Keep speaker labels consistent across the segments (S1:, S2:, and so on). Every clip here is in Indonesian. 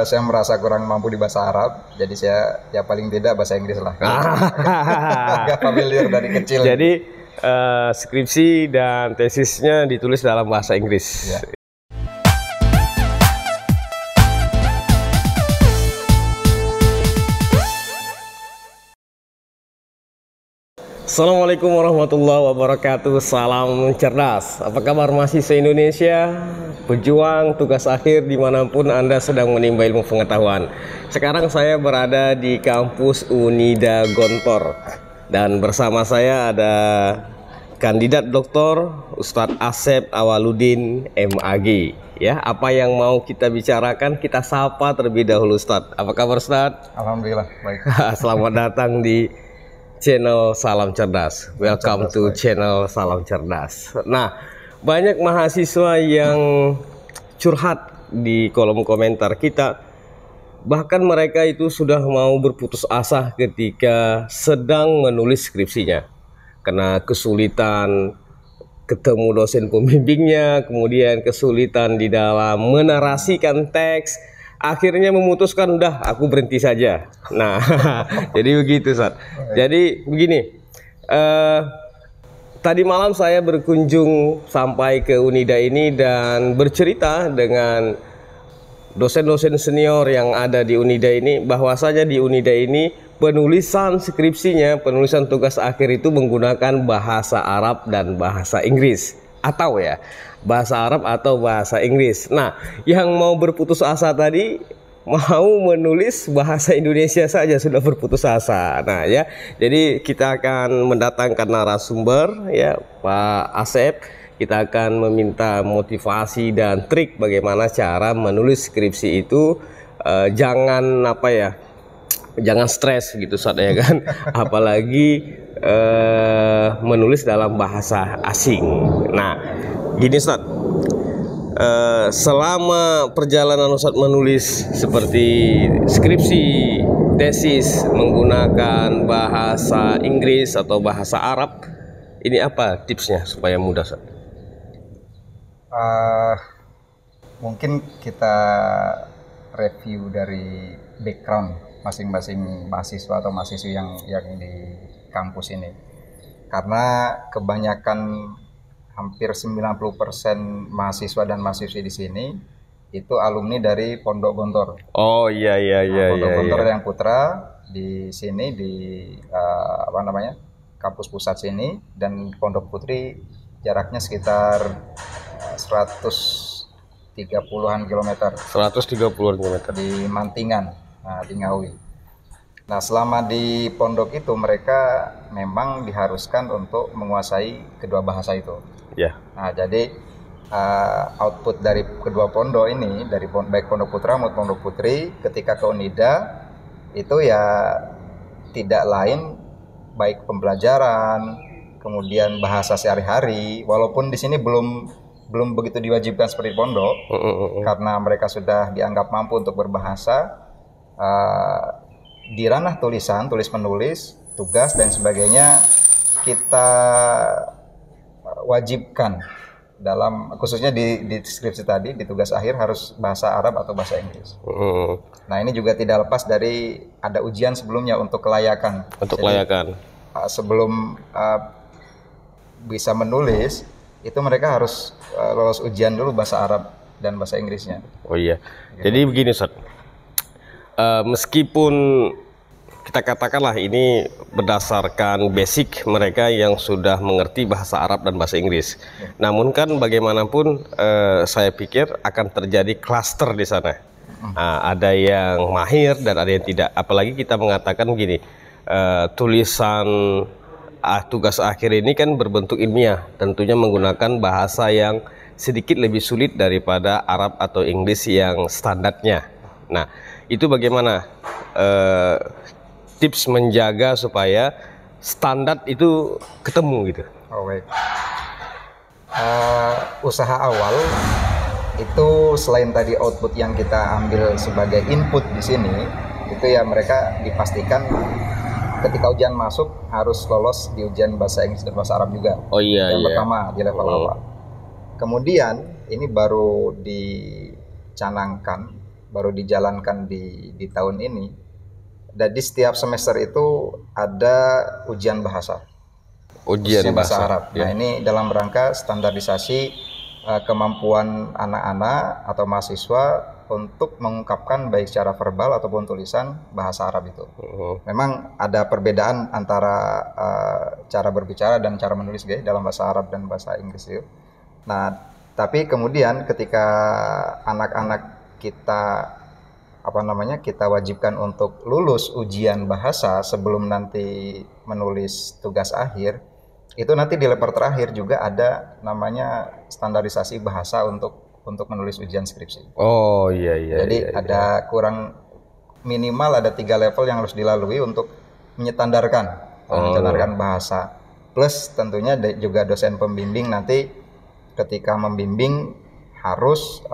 S1: Saya merasa kurang mampu di bahasa Arab, jadi saya ya paling tidak bahasa Inggris lah. Agak familiar dari kecil.
S2: Jadi skripsi dan tesisnya ditulis dalam bahasa Inggris.
S1: Ya.
S2: Assalamualaikum warahmatullahi wabarakatuh. Salam cerdas. Apa kabar mahasiswa Indonesia, pejuang tugas akhir dimanapun Anda sedang menimba ilmu pengetahuan. Sekarang saya berada di kampus Unida Gontor, dan bersama saya ada kandidat doktor Ustadz Asep Awaludin MAG. Ya, apa yang mau kita bicarakan, kita sapa terlebih dahulu Ustadz. Apa kabar Ustadz?
S1: Alhamdulillah baik.
S2: Selamat datang di channel Salam Cerdas. Welcome to channel Salam Cerdas. Nah, banyak mahasiswa yang curhat di kolom komentar kita. Bahkan mereka itu sudah mau berputus asa ketika sedang menulis skripsinya, karena kesulitan ketemu dosen pembimbingnya, kemudian kesulitan di dalam menarasikan teks. Akhirnya memutuskan udah aku berhenti saja. Nah, jadi begitu Ustaz. Jadi begini, tadi malam saya berkunjung sampai ke Unida ini dan bercerita dengan dosen-dosen senior yang ada di Unida ini, bahwasanya di Unida ini penulisan skripsinya, penulisan tugas akhir itu menggunakan bahasa Arab dan bahasa Inggris, atau ya bahasa Arab atau bahasa Inggris. Nah, yang mau berputus asa tadi mau menulis bahasa Indonesia saja sudah berputus asa. Nah ya, jadi kita akan mendatangkan narasumber ya, Pak Asep. Kita akan meminta motivasi dan trik bagaimana cara menulis skripsi itu. Jangan apa ya, jangan stres gitu Ustaz ya kan. Apalagi menulis dalam bahasa asing. Nah gini Ustaz, selama perjalanan Ustaz menulis seperti skripsi, tesis menggunakan bahasa Inggris atau bahasa Arab, ini apa tipsnya supaya mudah Ustaz?
S1: Mungkin kita review dari background masing-masing mahasiswa atau mahasiswi yang di kampus ini, karena kebanyakan hampir 90% mahasiswa dan mahasiswi di sini itu alumni dari Pondok Gontor.
S2: Oh iya
S1: Pondok Gontor yang putra di sini di kampus pusat sini, dan Pondok Putri jaraknya sekitar 130-an kilometer.
S2: 130-an kilometer
S1: di Mantingan, di Ngawi. Nah, selama di pondok itu mereka memang diharuskan untuk menguasai kedua bahasa itu.
S2: Ya.
S1: Nah, jadi output dari kedua pondok ini, dari baik Pondok Putra maupun Pondok Putri, ketika ke Unida itu ya tidak lain baik pembelajaran, kemudian bahasa sehari-hari, walaupun di sini belum begitu diwajibkan seperti pondok, karena mereka sudah dianggap mampu untuk berbahasa. Di ranah tulisan, tulis menulis, tugas dan sebagainya kita wajibkan dalam, khususnya di skripsi tadi, di tugas akhir harus bahasa Arab atau bahasa Inggris. Nah ini juga tidak lepas dari ada ujian sebelumnya untuk kelayakan. Sebelum bisa menulis itu mereka harus lolos ujian dulu bahasa Arab dan bahasa Inggrisnya.
S2: Oh iya. Jadi begini Ustaz, meskipun kita katakanlah ini berdasarkan basic mereka yang sudah mengerti bahasa Arab dan bahasa Inggris, namun kan bagaimanapun saya pikir akan terjadi klaster di sana. Ada yang mahir dan ada yang tidak. Apalagi kita mengatakan begini, tulisan tugas akhir ini kan berbentuk ilmiah, tentunya menggunakan bahasa yang sedikit lebih sulit daripada Arab atau Inggris yang standarnya. Nah, itu bagaimana tips menjaga supaya standar itu ketemu gitu?
S1: Oh baik. Usaha awal itu selain tadi output yang kita ambil sebagai input di sini, itu ya mereka dipastikan ketika ujian masuk harus lolos di ujian bahasa Inggris dan bahasa Arab juga.
S2: Oh iya.
S1: Yang pertama di level awal. Kemudian ini baru dicanangkan baru dijalankan di tahun ini. Dan di setiap semester itu ada ujian bahasa.
S2: Ujian bahasa
S1: Arab. Nah, ini dalam rangka standarisasi kemampuan anak-anak atau mahasiswa untuk mengungkapkan baik secara verbal ataupun tulisan bahasa Arab itu. Memang ada perbedaan antara cara berbicara dan cara menulis dalam bahasa Arab dan bahasa Inggris itu. Nah, tapi kemudian ketika anak-anak kita kita wajibkan untuk lulus ujian bahasa sebelum nanti menulis tugas akhir, itu nanti di level terakhir juga ada namanya standarisasi bahasa untuk menulis ujian skripsi.
S2: Oh iya.
S1: Jadi ada kurang minimal ada 3 level yang harus dilalui untuk menyetandarkan bahasa. Plus tentunya juga dosen pembimbing nanti ketika membimbing harus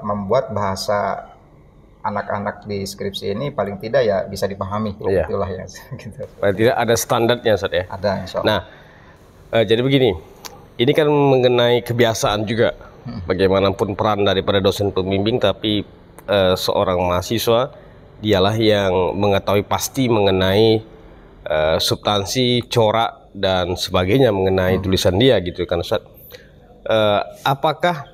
S1: membuat bahasa anak-anak di skripsi ini paling tidak ya bisa dipahami. Itulah yang gitu.
S2: Paling tidak ada standarnya, Ustaz ya.
S1: Ada, insya Allah.
S2: Nah, jadi begini, ini kan mengenai kebiasaan juga. Bagaimanapun peran daripada dosen pembimbing, tapi seorang mahasiswa dialah yang mengetahui pasti mengenai substansi, corak dan sebagainya mengenai tulisan dia gitu kan, Ustaz. Apakah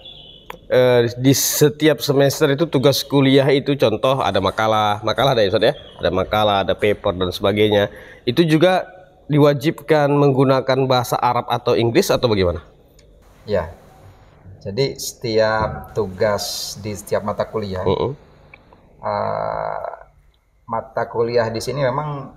S2: di setiap semester itu tugas kuliah itu contoh ada makalah ada ya, Ustaz ya, ada makalah, ada paper dan sebagainya, itu juga diwajibkan menggunakan bahasa Arab atau Inggris atau bagaimana?
S1: Ya, jadi setiap tugas di setiap mata kuliah, mata kuliah di sini memang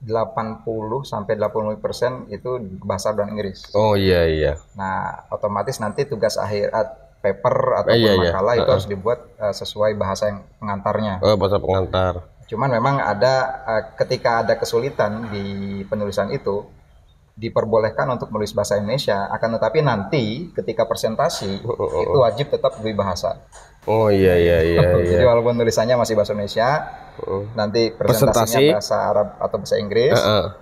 S1: 80-80% itu bahasa Arab dan Inggris.
S2: Oh iya.
S1: Nah, otomatis nanti tugas akhir paper atau makalah itu harus dibuat sesuai bahasa yang pengantarnya.
S2: Bahasa pengantar.
S1: Cuman memang ada ketika ada kesulitan di penulisan itu diperbolehkan untuk menulis bahasa Indonesia, akan tetapi nanti ketika presentasi itu wajib tetap beri bahasa.
S2: Oh iya.
S1: Jadi walaupun tulisannya masih bahasa Indonesia, nanti presentasinya bahasa Arab atau bahasa Inggris,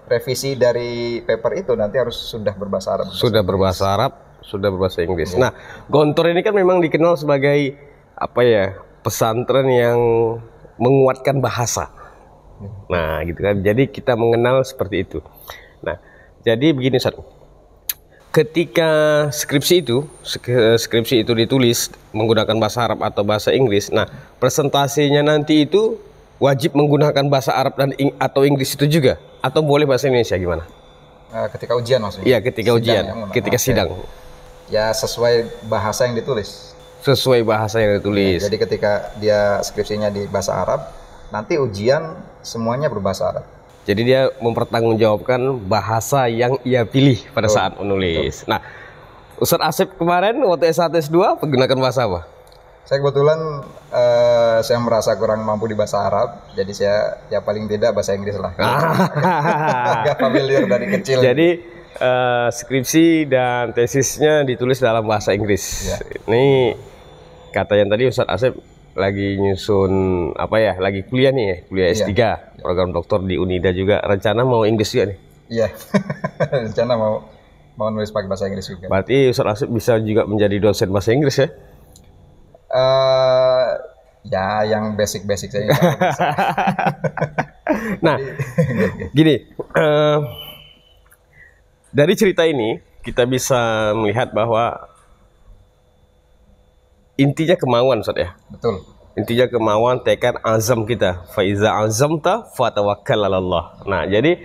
S1: revisi dari paper itu nanti harus sudah berbahasa Arab.
S2: Sudah berbahasa Arab, sudah berbahasa Inggris. Nah, Gontor ini kan memang dikenal sebagai pesantren yang menguatkan bahasa. Nah, gitu kan. Jadi kita mengenal seperti itu. Nah, jadi begini, Ustaz. Ketika skripsi itu ditulis menggunakan bahasa Arab atau bahasa Inggris, nah presentasinya nanti itu wajib menggunakan bahasa Arab atau Inggris itu juga, atau boleh bahasa Indonesia gimana?
S1: Ketika ujian maksudnya?
S2: Iya, ketika ujian, ketika sidang.
S1: Ya sesuai bahasa yang ditulis.
S2: Sesuai bahasa yang ditulis.
S1: Ya, jadi ketika dia skripsinya di bahasa Arab, nanti ujian semuanya berbahasa Arab.
S2: Jadi dia mempertanggungjawabkan bahasa yang ia pilih pada saat menulis. Nah, Ustaz Asep kemarin waktu S1 S2 menggunakan bahasa apa?
S1: Saya kebetulan saya merasa kurang mampu di bahasa Arab, jadi saya ya paling tidak bahasa Inggris lah. Agak familiar dari kecil.
S2: Jadi skripsi dan tesisnya ditulis dalam bahasa Inggris.
S1: Ya.
S2: Ini kata yang tadi Ustaz Asep lagi nyusun lagi kuliah nih ya, kuliah S3, program doktor di Unida juga. Rencana mau Inggris juga nih?
S1: Iya, rencana mau nulis pakai bahasa Inggris juga.
S2: Berarti Ustaz Asep bisa juga menjadi dosen bahasa Inggris ya?
S1: Ya, yang basic-basic saya.
S2: Nah, gini, dari cerita ini kita bisa melihat bahwa intinya kemauan, Ustaz ya.
S1: Betul.
S2: Intinya kemauan, tekad, azam kita. Faiza azamta fatawakkal 'alallah. Nah, jadi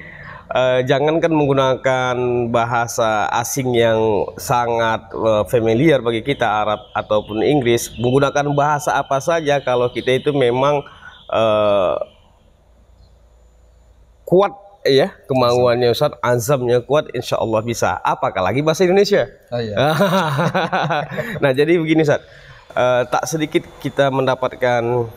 S2: jangankan menggunakan bahasa asing yang sangat familiar bagi kita, Arab ataupun Inggris, menggunakan bahasa apa saja kalau kita itu memang kuat ya kemauannya, Ustaz, azamnya kuat, insya Allah bisa. Apakah lagi bahasa Indonesia?
S1: Oh, iya.
S2: Nah, jadi begini, Ustaz. Tak sedikit kita mendapatkan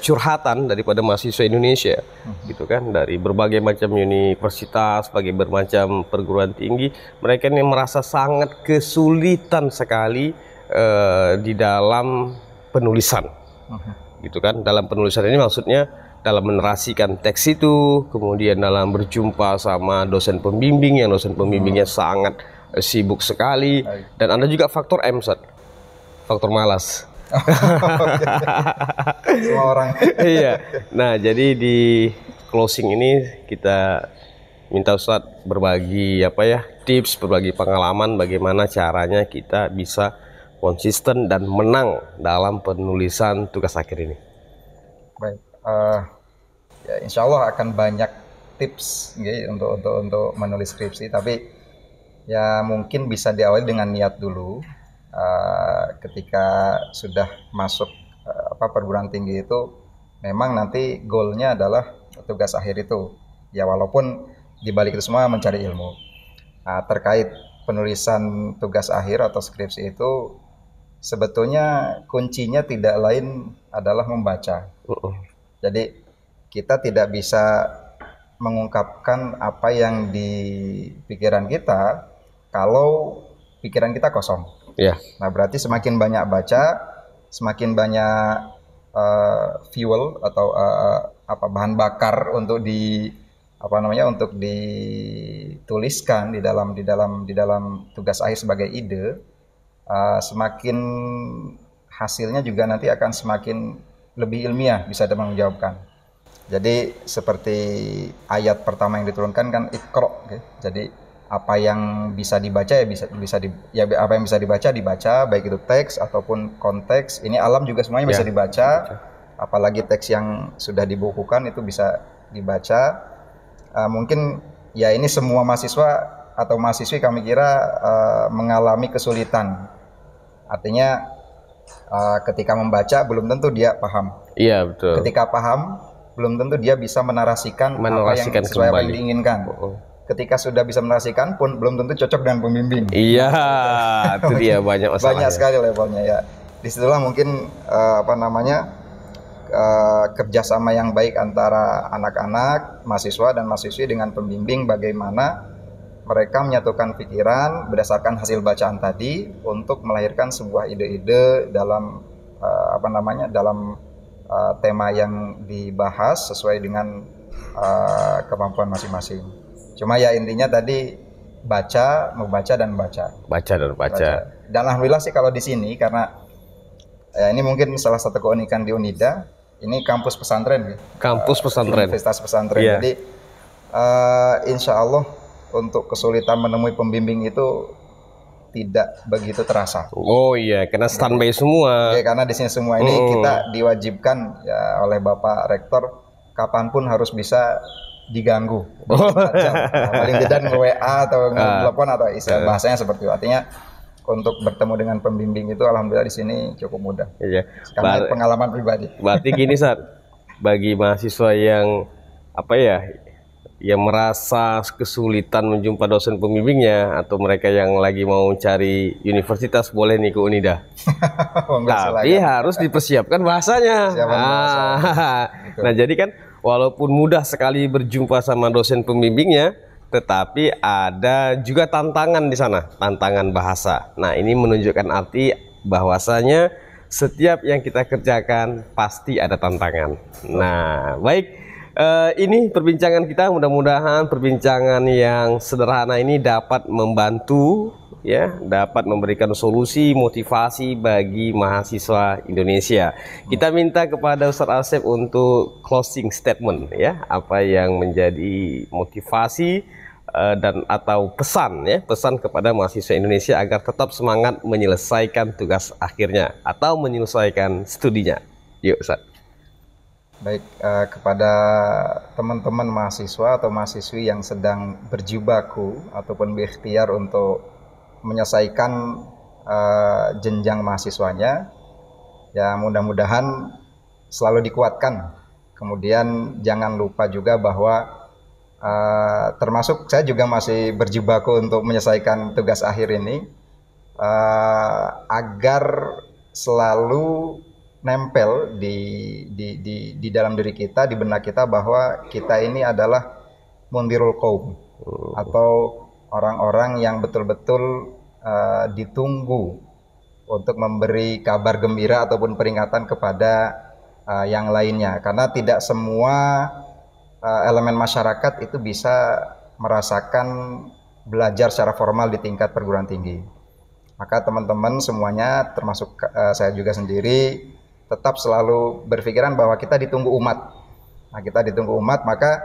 S2: curhatan daripada mahasiswa Indonesia, gitu kan, dari berbagai macam universitas, berbagai macam perguruan tinggi. Mereka ini merasa sangat kesulitan sekali di dalam penulisan, gitu kan. Dalam penulisan ini maksudnya dalam menerasikan teks itu, kemudian dalam berjumpa sama dosen pembimbing yang dosen pembimbingnya sangat sibuk sekali, dan ada juga faktor M, Ustaz. Faktor malas.
S1: Semua orang.
S2: Iya. Nah, jadi di closing ini kita minta Ustadz berbagi tips, berbagi pengalaman bagaimana caranya kita bisa konsisten dan menang dalam penulisan tugas akhir ini.
S1: Baik, ya insya Allah akan banyak tips gitu, untuk menulis skripsi, tapi ya mungkin bisa diawali dengan niat dulu. Ketika sudah masuk perguruan tinggi itu, memang nanti goalnya adalah tugas akhir itu. Ya walaupun di balik itu semua mencari ilmu. Terkait penulisan tugas akhir atau skripsi itu, sebetulnya kuncinya tidak lain adalah membaca. Jadi kita tidak bisa mengungkapkan apa yang di pikiran kita kalau pikiran kita kosong.
S2: Ya.
S1: Nah, berarti semakin banyak baca, semakin banyak fuel atau bahan bakar untuk untuk dituliskan di dalam tugas akhir sebagai ide, semakin hasilnya juga nanti akan semakin lebih ilmiah, bisa menjawabkan. Jadi seperti ayat pertama yang diturunkan kan Iqra, okay? Jadi apa yang bisa dibaca apa yang bisa dibaca, baik itu teks ataupun konteks. Ini alam juga semuanya bisa dibaca. Apalagi teks yang sudah dibukukan itu bisa dibaca. Mungkin ya ini semua mahasiswa atau mahasiswi kami kira mengalami kesulitan. Artinya ketika membaca belum tentu dia paham.
S2: Iya, betul.
S1: Ketika paham belum tentu dia bisa menarasikan apa yang sesuai apa yang diinginkan. Ketika sudah bisa menarasikan pun belum tentu cocok dengan pembimbing.
S2: Iya, itu dia banyak masalah.
S1: Banyak sekali levelnya ya. Disitulah mungkin kerjasama yang baik antara anak-anak, mahasiswa dan mahasiswi dengan pembimbing, bagaimana mereka menyatukan pikiran berdasarkan hasil bacaan tadi untuk melahirkan sebuah ide-ide dalam dalam tema yang dibahas sesuai dengan kemampuan masing-masing. Cuma ya intinya tadi membaca dan baca. Dan alhamdulillah sih kalau di sini, karena ya ini mungkin salah satu keunikan di Unida, ini kampus pesantren.
S2: Kampus pesantren.
S1: Universitas pesantren. Yeah. Jadi insya Allah untuk kesulitan menemui pembimbing itu tidak begitu terasa.
S2: Oh iya, karena standby semua.
S1: Ya, karena di sini semua ini kita diwajibkan ya oleh Bapak Rektor kapanpun harus bisa diganggu. Paling tidak nge-WA atau nge-telepon atau bahasanya seperti itu. Artinya untuk bertemu dengan pembimbing itu alhamdulillah di sini cukup mudah.
S2: Iya.
S1: Karena pengalaman pribadi.
S2: Berarti gini, Sat, bagi mahasiswa yang yang merasa kesulitan menjumpa dosen pembimbingnya atau mereka yang lagi mau cari universitas, boleh nih ke Unida. Tapi harus dipersiapkan bahasanya. Nah, jadi kan walaupun mudah sekali berjumpa sama dosen pembimbingnya, tetapi ada juga tantangan di sana, tantangan bahasa. Nah, ini menunjukkan arti bahwasanya setiap yang kita kerjakan pasti ada tantangan. Nah, baik. Ini perbincangan kita, mudah-mudahan perbincangan yang sederhana ini dapat membantu ya, dapat memberikan solusi motivasi bagi mahasiswa Indonesia. Kita minta kepada Ustadz Asep untuk closing statement ya, apa yang menjadi motivasi dan atau pesan kepada mahasiswa Indonesia agar tetap semangat menyelesaikan tugas akhirnya atau menyelesaikan studinya. Yuk Ustadz.
S1: Baik, kepada teman-teman mahasiswa atau mahasiswi yang sedang berjibaku ataupun berikhtiar untuk menyelesaikan jenjang mahasiswanya, ya mudah-mudahan selalu dikuatkan. Kemudian jangan lupa juga bahwa termasuk saya juga masih berjibaku untuk menyelesaikan tugas akhir ini, agar selalu nempel di dalam diri kita, di benak kita, bahwa kita ini adalah mundirul qaum atau orang-orang yang betul-betul ditunggu untuk memberi kabar gembira ataupun peringatan kepada yang lainnya, karena tidak semua elemen masyarakat itu bisa merasakan belajar secara formal di tingkat perguruan tinggi. Maka teman-teman semuanya, termasuk saya juga sendiri, tetap selalu berpikiran bahwa kita ditunggu umat. Nah, kita ditunggu umat, maka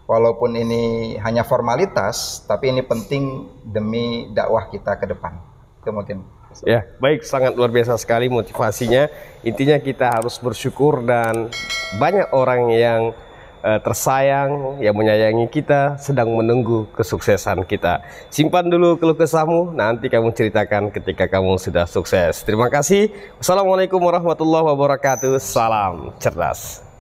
S1: walaupun ini hanya formalitas, tapi ini penting demi dakwah kita ke depan. Itu mungkin.
S2: Ya, baik, sangat luar biasa sekali motivasinya. Intinya kita harus bersyukur dan banyak orang yang tersayang, yang menyayangi kita, sedang menunggu kesuksesan kita. Simpan dulu keluh kesahmu, nanti kamu ceritakan ketika kamu sudah sukses. Terima kasih. Wassalamualaikum warahmatullahi wabarakatuh. Salam cerdas.